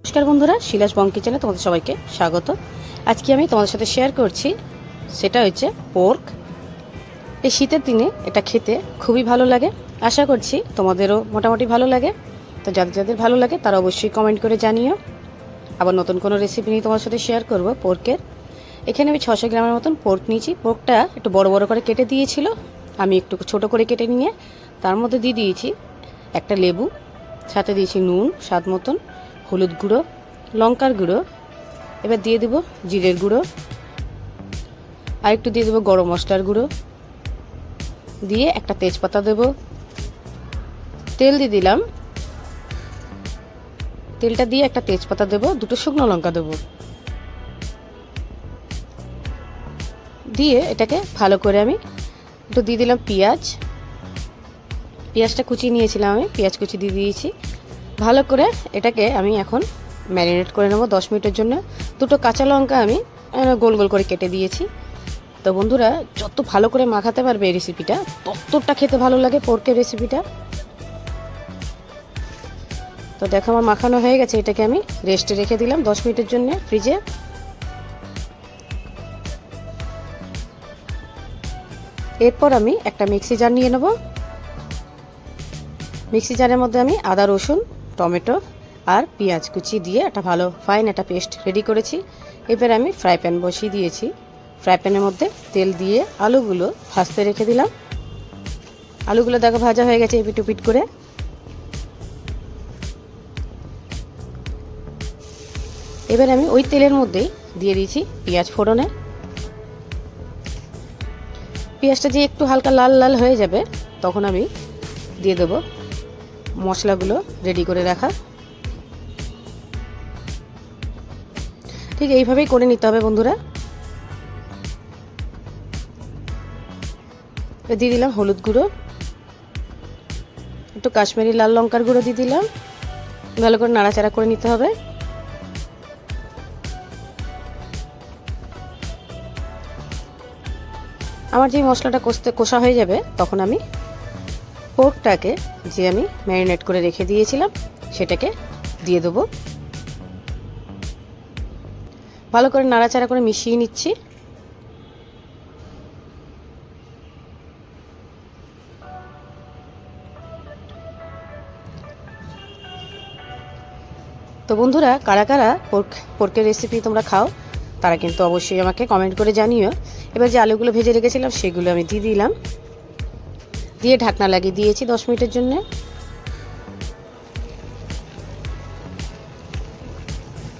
নমস্কার বন্ধুরা, শিলাস বং কিচেনে তোমাদের সবাইকে স্বাগত। আজকে আমি তোমাদের সাথে শেয়ার করছি, সেটা হচ্ছে পোর্ক। এই শীতের দিনে এটা খেতে খুবই ভালো লাগে। আশা করছি তোমাদেরও মোটামুটি ভালো লাগে। তো যাদের যাদের ভালো লাগে তারা অবশ্যই কমেন্ট করে জানিও। আবার নতুন কোনো রেসিপি নিয়ে তোমার সাথে শেয়ার করব পোর্কের। এখানে আমি 600 গ্রামের মতন পোর্ক নিয়েছি। পোর্কটা একটু বড় বড় করে কেটে দিয়েছিল, আমি একটু ছোট করে কেটে নিয়ে তার মধ্যে দিয়ে দিয়েছি একটা লেবু, সাথে দিয়েছি নুন স্বাদ মতন, হলুদ গুঁড়ো, লঙ্কার গুঁড়ো, এবার দিয়ে দেবো জিরের গুঁড়ো, আর একটু দিয়ে দেবো গরম মশলার গুঁড়ো, দিয়ে একটা তেজপাতা দেবো, তেল দিয়ে দিলাম, তেলটা দিয়ে একটা তেজপাতা দেবো, দুটো শুকনো লঙ্কা দেবো, দিয়ে এটাকে ভালো করে আমি একটু দিয়ে দিলাম পেঁয়াজটা কুচিয়ে নিয়েছিলাম, আমি পেঁয়াজ কুচি দিয়ে দিয়েছি। ভালো করে এটাকে আমি এখন ম্যারিনেট করে নেব 10 মিনিটের জন্য। দুটো কাঁচা লঙ্কা আমি গোল গোল করে কেটে দিয়েছি। তো বন্ধুরা, যত ভালো করে মাখাতে পারবে এই রেসিপিটা, ততটা খেতে ভালো লাগে পোর্কের রেসিপিটা। তো দেখো আমার মাখানো হয়ে গেছে, এটাকে আমি রেস্টে রেখে দিলাম 10 মিনিটের জন্য ফ্রিজে। এরপর আমি একটা মিক্সি জার নিয়ে নেব। মিক্সি জারের মধ্যে আমি আদা, রসুন, টমেটো আর পেঁয়াজ কুচি দিয়ে একটা ভালো ফাইন একটা পেস্ট রেডি করেছি। এবার আমি ফ্রাই প্যান বসিয়ে দিয়েছি। ফ্রাই প্যানের মধ্যে তেল দিয়ে আলুগুলো ভাজতে রেখে দিলাম। আলুগুলো দেখো ভাজা হয়ে গেছে এপিট ওপিট করে। এবার আমি ওই তেলের মধ্যেই দিয়ে দিয়েছি পেঁয়াজ ফোড়নে। পেঁয়াজটা যে একটু হালকা লাল লাল হয়ে যাবে, তখন আমি দিয়ে দেবো মশলাগুলো রেডি করে রাখা। ঠিক এইভাবেই করে নিতে হবে বন্ধুরা। দিয়ে দিলাম হলুদ গুঁড়ো, একটু কাশ্মীরি লাল লঙ্কার গুঁড়ো দিয়ে দিলাম। ভালো করে নাড়াচাড়া করে নিতে হবে। আমার যে মশলাটা কষা হয়ে যাবে, তখন আমি পোর্কটাকে যে আমি ম্যারিনেট করে রেখে দিয়েছিলাম সেটাকে দিয়ে দেবো। ভালো করে নাড়াচাড়া করে মিশিয়ে নিচ্ছি। তো বন্ধুরা, কারা কারা পোর্কের রেসিপি তোমরা খাও তারা কিন্তু অবশ্যই আমাকে কমেন্ট করে জানিও। এবার যে আলুগুলো ভেজে রেখেছিলাম সেগুলো আমি দিয়ে দিলাম, দিয়ে ঢাকনা লাগিয়ে দিয়েছি 10 মিনিটের জন্য।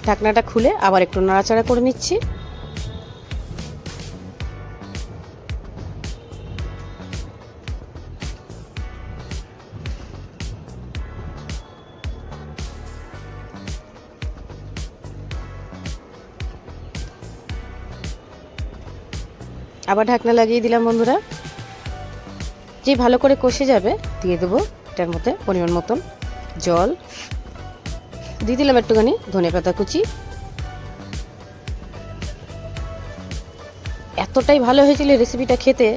ঢাকনাটা খুলে আবার একটু নাড়াচাড়া করে নিচ্ছি। আবার ঢাকনা লাগিয়ে দিলাম বন্ধুরা। যে ভালো করে কষে যাবে, দিয়ে দেবো এটার মধ্যে পরিমাণ মতন জল, দিয়ে দিলাম একটুখানি ধনেপাতা কুচি। এতটাই ভালো হয়েছিল রেসিপিটা খেতে,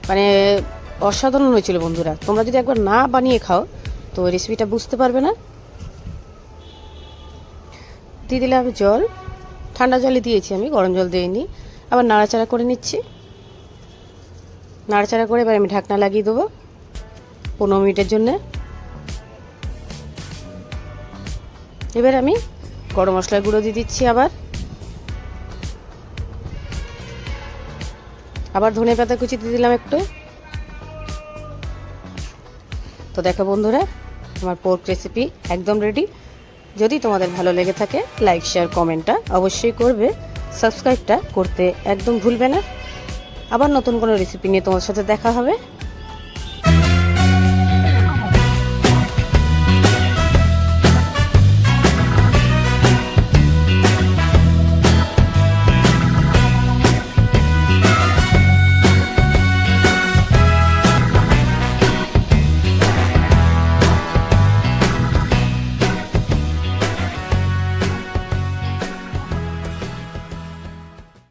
মানে অসাধারণ হয়েছিল বন্ধুরা। তোমরা যদি একবার না বানিয়ে খাও তো রেসিপিটা বুঝতে পারবে না। দিয়ে দিলাম জল, ঠান্ডা জলে দিয়েছি আমি, গরম জল দিইনি। আবার নাড়াচাড়া করে নিচ্ছি। নাড়াচাড়া করে এবার আমি ঢাকনা লাগিয়ে দেবো 15 মিনিটের জন্য। এবার আমি গরম মশলার গুঁড়ো দিয়ে দিচ্ছি, আবার ধনেপাতা কুচি দিয়ে দিলাম একটু। তো দেখো বন্ধুরা, আমার পোর্ক রেসিপি একদম রেডি। যদি তোমাদের ভালো লেগে থাকে, লাইক শেয়ার কমেন্টটা অবশ্যই করবে, সাবস্ক্রাইবটা করতে একদম ভুলবে না। আবার নতুন কোনো রেসিপি নিয়ে তোমার সাথে দেখা হবে।